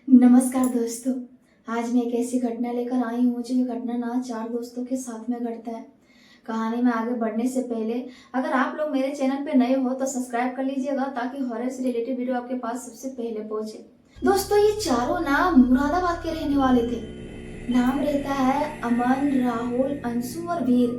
नमस्कार दोस्तों। आज मैं एक ऐसी घटना लेकर आई हूँ जो ये घटना ना 4 दोस्तों के साथ में घटता है। कहानी में आगे बढ़ने से पहले अगर आप लोग मेरे चैनल पे नए हो तो सब्सक्राइब कर लीजिएगा ताकि हॉरर से रिलेटेड वीडियो आपके पास सबसे पहले पहुंचे। दोस्तों ये चारों ना मुरादाबाद के रहने वाले थे। नाम रहता है अमन, राहुल, अंशु और वीर।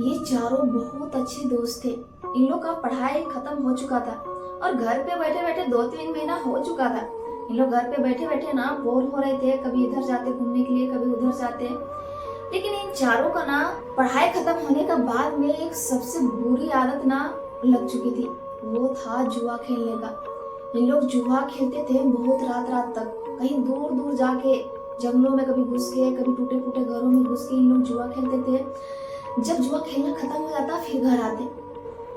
ये चारों बहुत अच्छे दोस्त थे। इन लोग का पढ़ाई खत्म हो चुका था और घर पे बैठे बैठे 2-3 महीना हो चुका था। इन लोग घर पे बैठे बैठे ना बोर हो रहे थे, कभी इधर जाते घूमने के लिए, कभी उधर जाते। लेकिन इन चारों का ना पढ़ाई खत्म होने के बाद में एक सबसे बुरी आदत ना लग चुकी थी, वो था जुआ खेलने का। इन लोग जुआ खेलते थे बहुत रात रात तक, कहीं दूर दूर जाके जंगलों में कभी घुस के, कभी टूटे फूटे घरों में घुस के इन लोग जुआ खेलते थे। जब जुआ खेलना खत्म हो जाता फिर घर आते।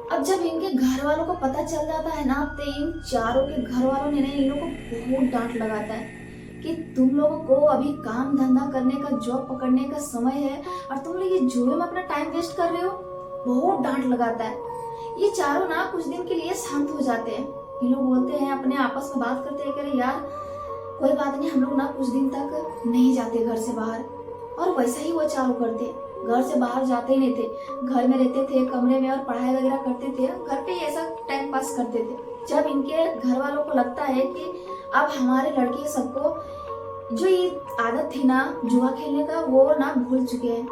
अब जब इनके घर वालों को पता चल जाता है ना तो इन चारों के घर वालों ने इन लोगों को बहुत डांट लगाता है कि तुम लोगों को अभी काम धंधा करने का, जॉब पकड़ने का समय है और तुम लोग ये जुए में अपना टाइम वेस्ट कर रहे हो। बहुत डांट लगाता है। ये चारों ना कुछ दिन के लिए शांत हो जाते हैं। ये लोग बोलते हैं, अपने आपस में बात करते हैं कि यार कोई बात नहीं, हम लोग ना कुछ दिन तक नहीं जाते घर से बाहर। और वैसा ही वो चारों करते, घर से बाहर जाते ही नहीं थे, घर में रहते थे कमरे में और पढ़ाई वगैरह करते थे, घर पे ऐसा टाइम पास करते थे। जब इनके घर वालों को लगता है कि अब हमारे लड़के सबको जो ये आदत थी ना जुआ खेलने का वो ना भूल चुके हैं,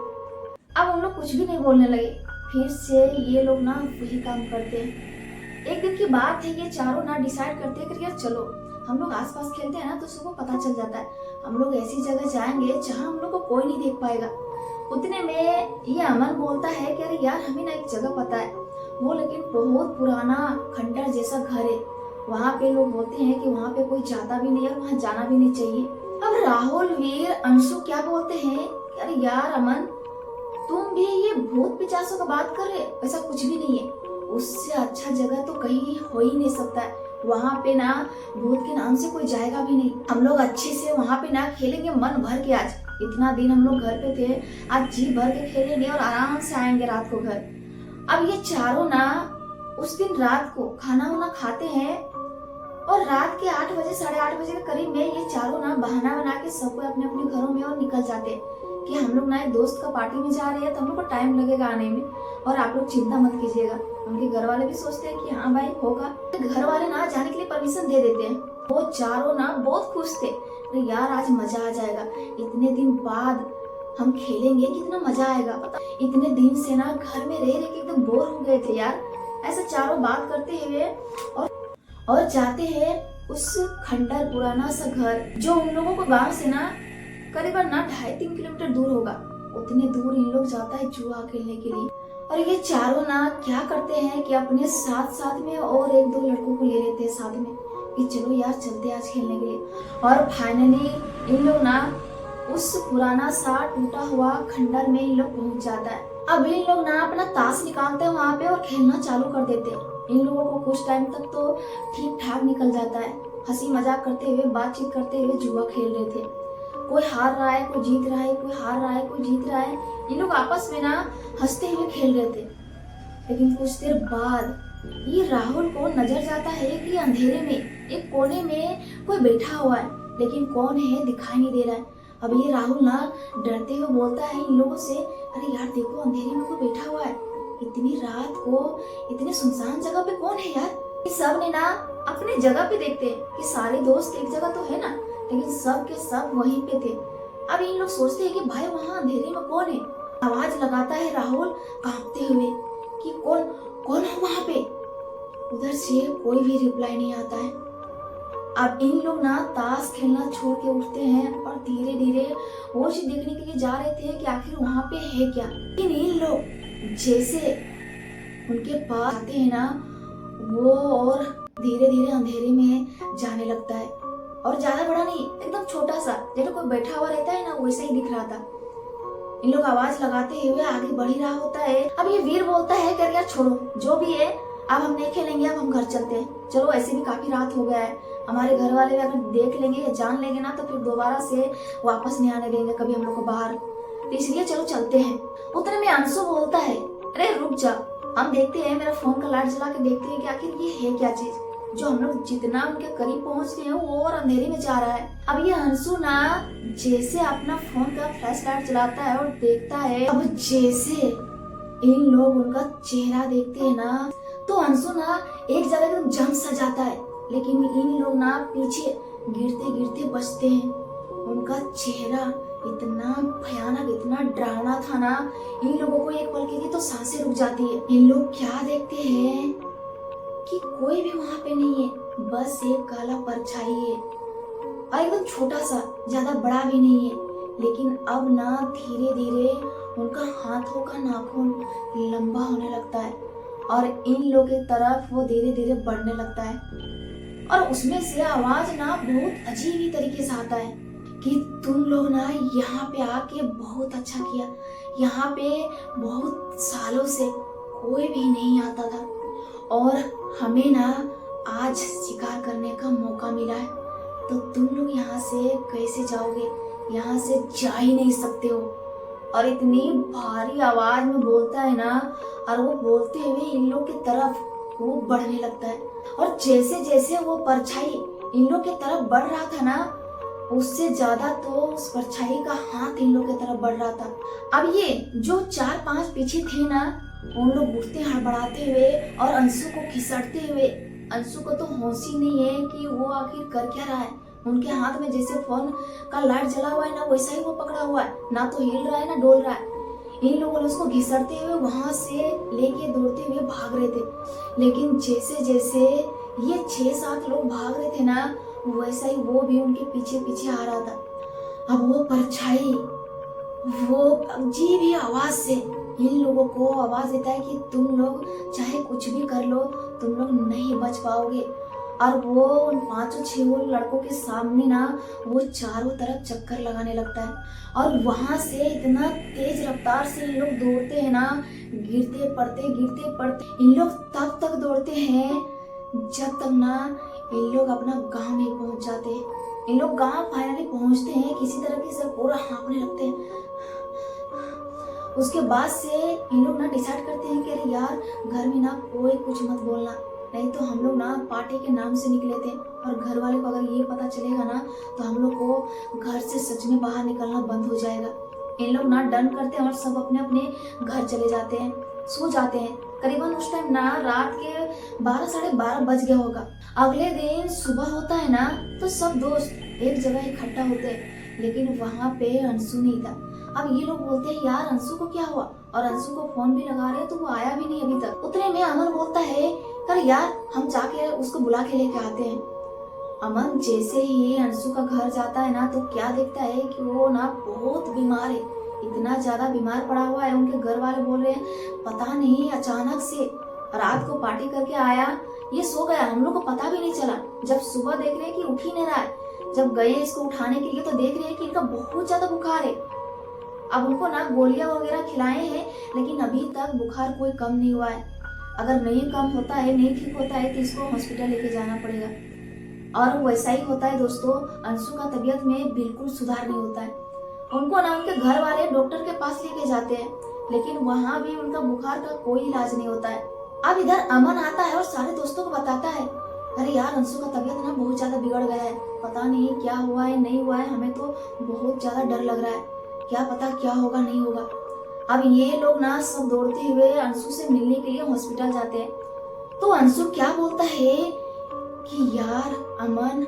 अब उन लोग कुछ भी नहीं बोलने लगे। फिर से ये लोग ना वही काम करते हैं। एक दिन की बात है, ये चारों ना डिसाइड करते हैं कि यार चलो हम लोग आसपास खेलते हैं ना तो सबको पता चल जाता है, हम लोग ऐसी जगह जाएंगे जहाँ हम लोग को कोई नहीं देख पाएगा। उतने में ये अमन बोलता है कि अरे यार हमें ना एक जगह पता है, वो लेकिन बहुत पुराना खंडर जैसा घर है, वहाँ पे लोग बोलते हैं कि वहाँ पे कोई जाता भी नहीं है, वहाँ जाना भी नहीं चाहिए। अब राहुल, वीर, अंशु क्या बोलते हैं कि अरे यार अमन तुम भी ये भूत पिचासों का बात कर रहे, ऐसा कुछ भी नहीं है, उससे अच्छा जगह तो कहीं हो ही नहीं सकता है, वहाँ पे ना भूत के नाम से कोई जाएगा भी नहीं। हम लोग अच्छे से वहाँ पे ना खेलेंगे मन भर के। आज इतना दिन हम लोग घर पे थे, आज जी भर के खेलेंगे और आराम से आएंगे रात को घर। अब ये चारों ना उस दिन रात को खाना वाना खाते हैं और रात के 8 बजे 8:30 बजे के करीब में ये चारों ना बहाना बना के सबको अपने अपने घरों में और निकल जाते कि हम लोग ना एक दोस्त का पार्टी में जा रहे हैं तो हम लोग को टाइम लगेगा आने में और आप लोग चिंता मत कीजिएगा। उनके घर वाले भी सोचते हैं कि हाँ भाई होगा, घर वाले ना जाने के लिए परमिशन दे देते हैं। वो चारों ना बहुत खुश थे, तो यार आज मजा आ जाएगा, इतने दिन बाद हम खेलेंगे, कितना मजा आएगा। पता इतने दिन से ना घर में रह रहे के एकदम बोर हो गए थे यार। ऐसा चारों बात करते हुए और जाते हैं उस खंडर पुराना सा घर जो उन लोगों को गांव से ना करीबन ना 2.5-3 किलोमीटर दूर होगा। उतने दूर इन लोग जाता है जुआ खेलने के लिए। और ये चारों ना क्या करते हैं कि अपने साथ साथ में और 1-2 लड़कों को ले लेते हैं साथ में कि चलो यार चलते आज खेलने के लिए। और फाइनली इन लोग ना उस पुराना सा टूटा हुआ खंडर में इन लोग पहुंच जाता है। अब इन लोग ना अपना ताश निकालते हैं वहाँ पे और खेलना चालू कर देते हैं। इन लोगों को कुछ टाइम तक तो ठीक ठाक निकल जाता है, हंसी मजाक करते हुए, बातचीत करते हुए जुआ खेल रहे थे। कोई हार रहा है, कोई जीत रहा है, कोई हार रहा है, कोई जीत रहा है। ये लोग आपस में ना हंसते हुए खेल रहे थे। लेकिन कुछ देर बाद ये राहुल को नजर जाता है कि अंधेरे में एक कोने में कोई बैठा हुआ है, लेकिन कौन है दिखाई नहीं दे रहा है। अब ये राहुल ना डरते हुए बोलता है इन लोगों से, अरे यार देखो अंधेरे में कोई बैठा हुआ है, इतनी रात को इतने सुनसान जगह पे कौन है यार। सब ने ना अपने जगह पे देखते कि सारे दोस्त एक जगह तो है ना, लेकिन सब के सब वहीं पे थे। अब इन लोग सोचते हैं कि भाई वहाँ अंधेरे में कौन है। आवाज लगाता है राहुल कांपते हुए कि कौन कौन है वहाँ पे। उधर से कोई भी रिप्लाई नहीं आता है। अब इन लोग ना ताश खेलना छोड़ के उठते हैं और धीरे धीरे वो चीज देखने के लिए जा रहे थे कि आखिर वहाँ पे है क्या। लेकिन इन लोग जैसे उनके पास आते हैं ना वो और धीरे धीरे अंधेरे में जाने लगता है। और ज्यादा बड़ा नहीं, एकदम छोटा सा, जैसे कोई बैठा हुआ रहता है ना वैसा ही दिख रहा था। इन लोग आवाज लगाते हुए आगे बढ़ ही रहा होता है। अब ये वीर बोलता है कि यार छोड़ो जो भी है, अब हम नहीं खेलेंगे, अब हम घर चलते हैं। चलो ऐसे भी काफी रात हो गया है, हमारे घर वाले अगर देख लेंगे या जान लेंगे ना तो फिर दोबारा से वापस नहीं आने देंगे कभी हम लोग को बाहर, तो इसलिए चलो चलते हैं। उतने में अंशु बोलता है, अरे रुक जा, हम देखते हैं, मेरा फोन का लाइट जला के देखते हैं कि आखिर ये है क्या चीज। जो हम लोग जितना उनके करीब पहुंच रहे हैं वो और अंधेरे में जा रहा है। अब ये अंशु ना जैसे अपना फोन का फ्लैश लाइट चलाता है और देखता है, अब जैसे इन लोग उनका चेहरा देखते हैं ना तो अंशु ना एक जगह एकदम जम सा जाता है, लेकिन इन लोग ना पीछे गिरते गिरते बचते हैं। उनका चेहरा इतना भयानक, इतना डरावना था ना, इन लोगों को एक पल के लिए तो सांसें रुक जाती है। इन लोग क्या देखते हैं कि कोई भी वहां पे नहीं है, बस एक काला परछाई है और एकदम छोटा सा, ज्यादा बड़ा भी नहीं है। लेकिन अब ना धीरे धीरे उनका हाथों का नाखून लंबा होने लगता है और इन लोगों की तरफ वो धीरे धीरे बढ़ने लगता है और उसमें से आवाज ना बहुत अजीब ही तरीके से आता है कि तुम लोग ना यहाँ पे आके बहुत अच्छा किया, यहाँ पे बहुत सालों से कोई भी नहीं आता था और हमें ना आज शिकार करने का मौका मिला है, तो तुम लोग यहाँ से कैसे जाओगे, यहाँ से जा ही नहीं सकते हो। और इतनी भारी आवाज में बोलता है ना, और वो बोलते हुए इन लोग की तरफ वो बढ़ने लगता है और जैसे जैसे वो परछाई इन लोग की तरफ बढ़ रहा था ना, उससे ज्यादा तो उस परछाई का हाथ इन लोग की तरफ बढ़ रहा था। अब ये जो 4-5 पीछे थे ना, उन लोग उठते हड़बड़ाते हुए और अंशु को खिसकते हुए, अंशु को तो होश ही नहीं है कि वो आखिर कर क्या रहा है। उनके हाथ में जैसे फोन का लाइट जला हुआ है ना, वैसा ही वो पकड़ा हुआ है, ना तो हिल रहा है ना डोल रहा है। इन लोगों ने उसको घिसटते हुए वहां से लेके दौड़ते हुए भाग रहे थे, लेकिन जैसे जैसे ये 6-7 लोग भाग रहे थे ना, वैसा ही वो भी उनके पीछे पीछे आ रहा था। अब वो परछाई वो अजीब ही आवाज से इन लोगों को आवाज देता है कि तुम लोग चाहे कुछ भी कर लो, तुम लोग नहीं बच पाओगे। और वो उन 5-6 लड़कों के सामने ना वो चारों तरफ चक्कर लगाने लगता है और वहां से इतना तेज रफ्तार से इन लोग दौड़ते हैं ना, गिरते पड़ते इन लोग तब तक दौड़ते हैं जब तक ना इन लोग अपना गांव नहीं पहुंच जाते। इन लोग गांव फाइनली पहुंचते हैं, किसी तरह के सब पूरा हाँफने लगते हैं। उसके बाद से इन लोग ना डिसाइड करते हैं कि अरे यार घर में ना कोई कुछ मत बोलना, नहीं तो हम लोग ना पार्टी के नाम से निकले थे और घर वाले को अगर ये पता चलेगा ना तो हम लोग को घर से सच में बाहर निकलना बंद हो जाएगा। इन लोग ना डन करते हैं और सब अपने अपने घर चले जाते हैं, सो जाते हैं। करीबन उस टाइम ना रात के 12-12:30 बज गया होगा। अगले दिन सुबह होता है ना तो सब दोस्त एक जगह इकट्ठा होते हैं, लेकिन वहां पे अंशु नहीं था। अब ये लोग बोलते हैं यार अंशु को क्या हुआ, और अंशु को फोन भी लगा रहे तो वो आया भी नहीं अभी तक। उतने में अमन बोलता है कर यार हम जाके उसको बुला के लेके आते हैं। अमन जैसे ही अंशु का घर जाता है ना तो क्या देखता है कि वो ना बहुत बीमार है, इतना ज्यादा बीमार पड़ा हुआ है। उनके घर वाले बोल रहे हैं पता नहीं अचानक से रात को पार्टी करके आया, ये सो गया, हम लोग को पता भी नहीं चला। जब सुबह देख रहे हैं कि उठ ही नहीं रहा है, जब गए इसको उठाने के लिए तो देख रहे हैं कि इनका बहुत ज्यादा बुखार है। अब उनको ना गोलियां वगैरह खिलाए हैं, लेकिन अभी तक बुखार कोई कम नहीं हुआ है। अगर नहीं कम होता है, नहीं ठीक होता है तो इसको हॉस्पिटल लेके जाना पड़ेगा। और वैसा ही होता है दोस्तों, अंशु का तबीयत में बिल्कुल सुधार नहीं होता है। उनको ना उनके घर वाले डॉक्टर के पास लेके जाते हैं, लेकिन वहाँ भी उनका बुखार का कोई इलाज नहीं होता है। अब इधर अमन आता है और सारे दोस्तों को बताता है अरे यार अंशु का तबीयत ना बहुत ज्यादा बिगड़ गया है, पता नहीं क्या हुआ है नहीं हुआ है, हमें तो बहुत ज्यादा डर लग रहा है, क्या पता क्या होगा नहीं होगा। अब ये लोग ना सब दौड़ते हुए अंशु से मिलने के लिए हॉस्पिटल जाते हैं। तो अंशु क्या बोलता है कि यार अमन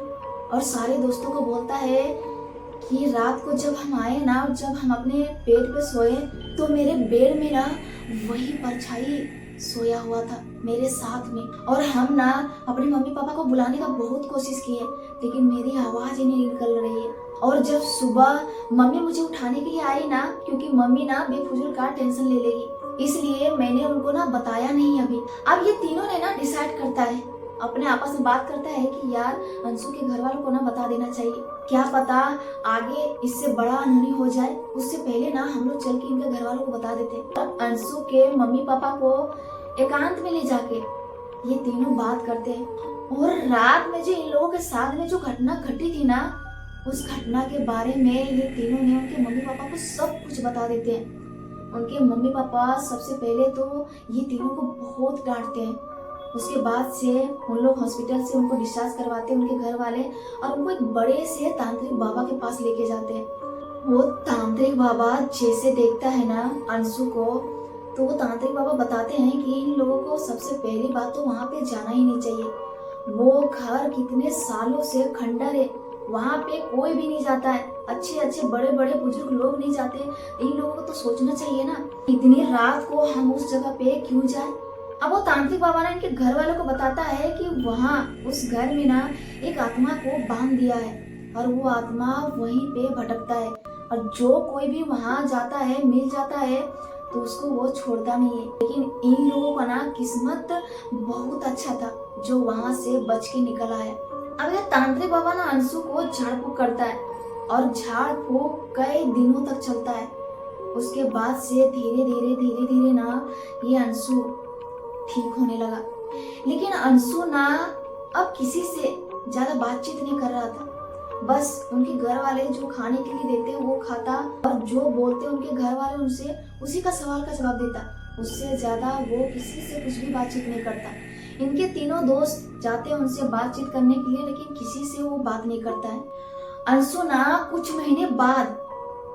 और सारे दोस्तों को बोलता है कि रात को जब हम आए ना और जब हम अपने बेड पे सोए तो मेरे बेड में ना वही परछाई सोया हुआ था मेरे साथ में, और हम ना अपने मम्मी पापा को बुलाने का बहुत कोशिश की है, लेकिन मेरी आवाज ही नहीं निकल रही है। और जब सुबह मम्मी मुझे उठाने के लिए आई ना, क्योंकि मम्मी ना बेफिजूल का टेंशन ले लेगी, इसलिए मैंने उनको ना बताया नहीं अभी। अब ये तीनों ने ना डिसाइड करता है, अपने आपस में बात करता है कि यार अंशु के घर वालों को ना बता देना चाहिए, क्या पता आगे इससे बड़ा अनहोनी हो जाए, उससे पहले ना हम लोग चल के इनके घर वालों को बता देते हैं। अंशु के मम्मी पापा को एकांत में ले जाके ये तीनों बात करते हैं, और रात में जो इन लोगों के साथ में जो घटना घटी थी ना, उस घटना के बारे में ये तीनों ने उनके मम्मी पापा को सब कुछ बता देते हैं। उनके मम्मी पापा सबसे पहले तो ये तीनों को बहुत डांटते हैं, उसके बाद से उन लोग हॉस्पिटल से उनको डिस्चार्ज करवाते हैं उनके घर वाले, और उनको एक बड़े से तांत्रिक बाबा के पास लेके जाते हैं। वो तांत्रिक बाबा जैसे देखता है ना अंशु को, तो वो तांत्रिक बाबा बताते हैं कि इन लोगों को सबसे पहली बात तो वहाँ पे जाना ही नहीं चाहिए। वो घर कितने सालों से खंडर है, वहाँ पे कोई भी नहीं जाता है, अच्छे अच्छे बड़े बड़े बुजुर्ग लोग नहीं जाते। इन लोगों को तो सोचना चाहिए ना, इतनी रात को हम उस जगह पे क्यों जाए। अब वो तांत्रिक बाबा ना इनके घर वालों को बताता है कि वहाँ उस घर में ना एक आत्मा को बांध दिया है, और वो आत्मा वहीं पे भटकता है, और जो कोई भी वहाँ जाता है मिल जाता है तो उसको वो छोड़ता नहीं है। लेकिन इन लोगों का ना किस्मत बहुत अच्छा था जो वहाँ से बच के निकल आया। अब ये तांत्रिक बाबा ना अंशु को झाड़ फूक करता है, और झाड़ फूक कई दिनों तक चलता है। उसके बाद से धीरे धीरे ना ये अंशु ठीक होने लगा। लेकिन अंशु ना अब किसी से ज्यादा बातचीत नहीं कर रहा था, बस उनके घर वाले जो खाने के लिए देते वो खाता, और जो बोलते उनके घर वाले उनसे उसी का सवाल का जवाब देता। उससे ज्यादा वो किसी से कुछ भी बातचीत नहीं करता। इनके तीनों दोस्त जाते हैं उनसे बातचीत करने के लिए, लेकिन किसी से वो बात नहीं करता है। अंशु ना कुछ महीने बाद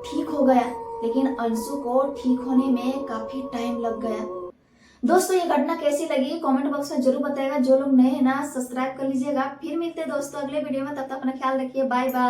ठीक हो गया, लेकिन अंशु को ठीक होने में काफी टाइम लग गया। दोस्तों ये घटना कैसी लगी कमेंट बॉक्स में जरूर बताएगा। जो लोग नए हैं ना सब्सक्राइब कर लीजिएगा। फिर मिलते हैं दोस्तों अगले वीडियो में, तब तक अपना ख्याल रखिए। Bye bye.